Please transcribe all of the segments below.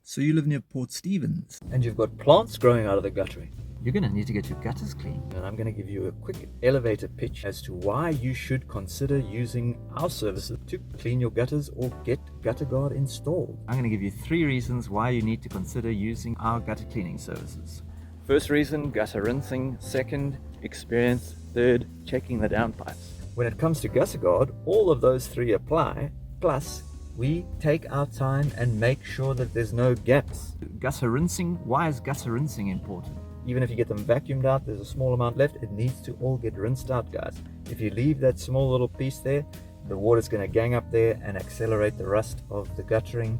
So you live near Port Stevens? and you've got plants growing out of the guttering, You're going to need to get your gutters clean. and I'm going to give you a quick elevator pitch as to why you should consider using our services to clean your gutters or get GutterGuard installed. I'm going to give you 3 reasons why you need to consider using our gutter cleaning services. First reason, gutter rinsing. Second, experience. Third, checking the downpipes. When it comes to GutterGuard, all of those 3 apply, plus we take our time and make sure that there's no gaps. Gutter rinsing, why is gutter rinsing important? Even if you get them vacuumed out, there's a small amount left, it needs to all get rinsed out, guys. If you leave that small little piece there, the water's going to gang up there and accelerate the rust of the guttering.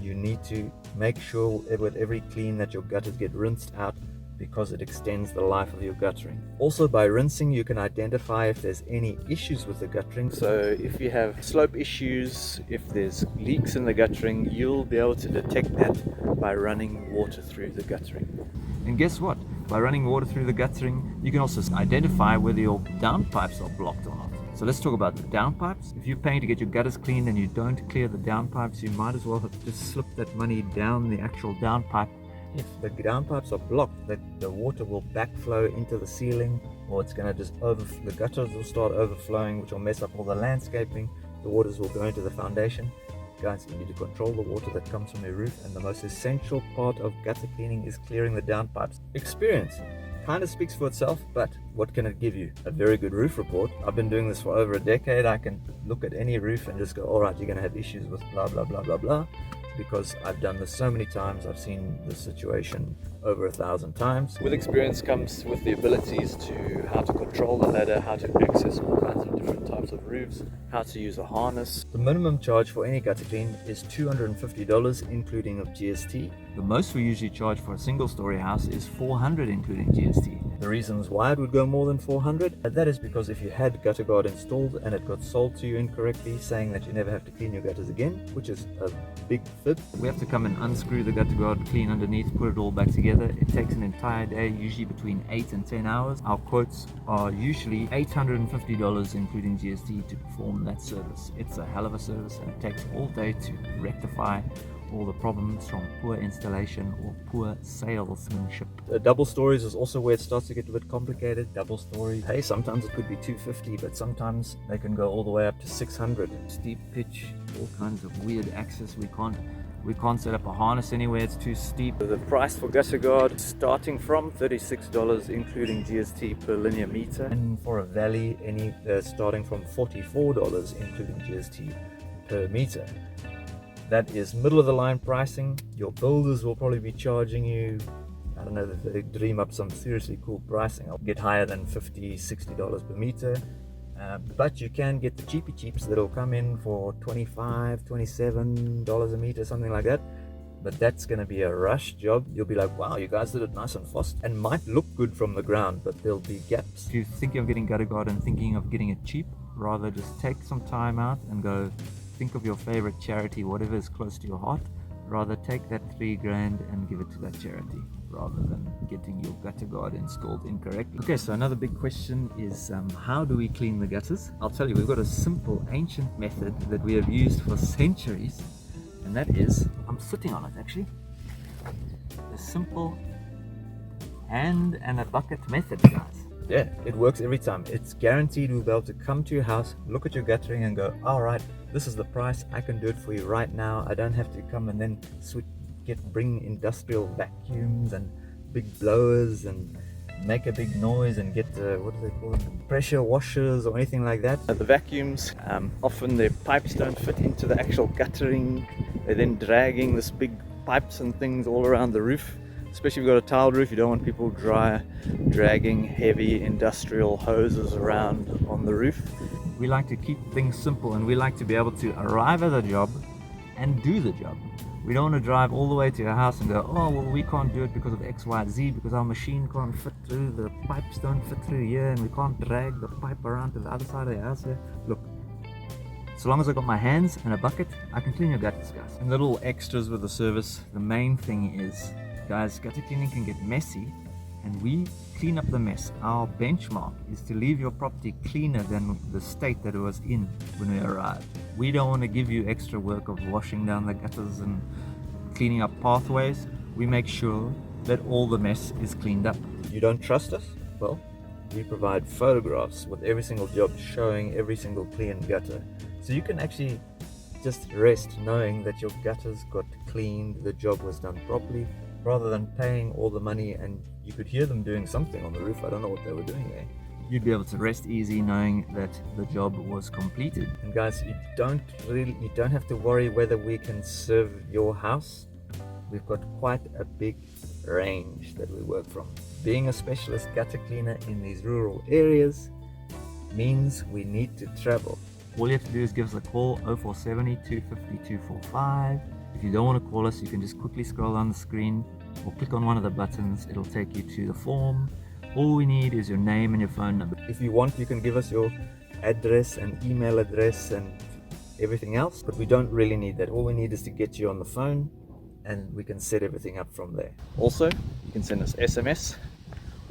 You need to make sure with every clean that your gutters get rinsed out, because it extends the life of your guttering. Also, by rinsing, you can identify if there's any issues with the guttering. So if you have slope issues, if there's leaks in the guttering, you'll be able to detect that by running water through the guttering. And guess what? By running water through the guttering, you can also identify whether your downpipes are blocked or not. So let's talk about the downpipes. If you're paying to get your gutters cleaned and you don't clear the downpipes, you might as well have just slipped that money down the actual downpipe. If the downpipes are blocked, the water will backflow into the ceiling, or it's going to just the gutters will start overflowing, which will mess up all the landscaping. The waters will go into the foundation. Guys, you need to control the water that comes from your roof, and the most essential part of gutter cleaning is clearing the downpipes. Experience kind of speaks for itself, but what can it give you? A very good roof report. I've been doing this for over a decade. I can look at any roof and just go, all right, you're going to have issues with blah, blah, blah, blah, blah. Because I've done this so many times, I've seen the situation over 1,000 times. With experience comes with the abilities to how to control the ladder, how to access all kinds of different types of roofs, how to use a harness. The minimum charge for any gutter clean is $250, including of GST. The most we usually charge for a single-story house is $400, including GST. The reasons why it would go more than $400, that is because if you had GutterGuard installed and it got sold to you incorrectly, saying that you never have to clean your gutters again, which is a big fib. We have to come and unscrew the GutterGuard, clean underneath, put it all back together. It takes an entire day, usually between 8 and 10 hours. Our quotes are usually $850, including GST, to perform that service. It's a hell of a service, and it takes all day to rectify all the problems from poor installation or poor salesmanship. Double stories is also where it starts to get a bit complicated. Double story, hey, sometimes it could be $250, but sometimes they can go all the way up to $600. Steep pitch, all kinds of weird access. We can't set up a harness anywhere, it's too steep. The price for GutterGuard starting from $36, including GST per linear meter, and for a valley, starting from $44, including GST per meter. That is middle of the line pricing. Your builders will probably be charging you, I don't know, if they dream up some seriously cool pricing, I'll get higher than $50, $60 per meter. But you can get the cheapy cheaps that'll come in for $25, $27 a meter, something like that. But that's going to be a rush job. You'll be like, wow, you guys did it nice and fast, and might look good from the ground, but there'll be gaps. If you're thinking of getting GutterGuard and thinking of getting it cheap, rather just take some time out and go think of your favorite charity, whatever is close to your heart. Rather take that $3,000 and give it to that charity, rather than getting your GutterGuard installed incorrectly. Okay, so another big question is how do we clean the gutters? I'll tell you, we've got a simple ancient method that we have used for centuries, and that is, I'm sitting on it actually, a simple hand and a bucket method, guys. Yeah, it works every time. It's guaranteed we'll be able to come to your house, look at your guttering and go, all right, this is the price, I can do it for you right now. I don't have to come and then bring industrial vacuums and big blowers and make a big noise and get what do they call them, pressure washers or anything like that. The vacuums, often their pipes don't fit into the actual guttering. They're then dragging this big pipes and things all around the roof. Especially if you've got a tiled roof, you don't want people dragging heavy industrial hoses around on the roof. We like to keep things simple, and we like to be able to arrive at the job and do the job. We don't want to drive all the way to your house and go, oh, well, we can't do it because of X, Y, Z, because our machine can't fit through, the pipes don't fit through here, and we can't drag the pipe around to the other side of the house here. Look, so long as I got my hands and a bucket, I can clean your gutters, guys. And little extras with the service, the main thing is, guys, gutter cleaning can get messy, and we clean up the mess. Our benchmark is to leave your property cleaner than the state that it was in when we arrived. We don't want to give you extra work of washing down the gutters and cleaning up pathways, we make sure that all the mess is cleaned up. You don't trust us? Well, we provide photographs with every single job showing every single clean gutter. So you can actually just rest knowing that your gutters got cleaned, the job was done properly, rather than paying all the money and you could hear them doing something on the roof. I don't know what they were doing there. You'd be able to rest easy knowing that the job was completed. And guys, you don't have to worry whether we can serve your house. We've got quite a big range that we work from. Being a specialist gutter cleaner in these rural areas means we need to travel. All you have to do is give us a call, 0470 250 245. If you don't want to call us, you can just quickly scroll down the screen or click on one of the buttons. It'll take you to the form. All we need is your name and your phone number. If you want, you can give us your address and email address and everything else, but we don't really need that. All we need is to get you on the phone and we can set everything up from there. Also, you can send us SMS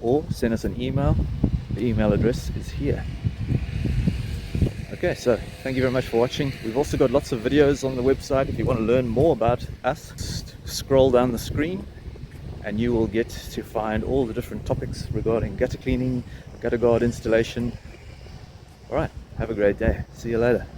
or send us an email. The email address is here. Okay, so thank you very much for watching. We've also got lots of videos on the website. If you want to learn more about us, just scroll down the screen and you will get to find all the different topics regarding gutter cleaning, gutter guard installation. All right, have a great day. See you later.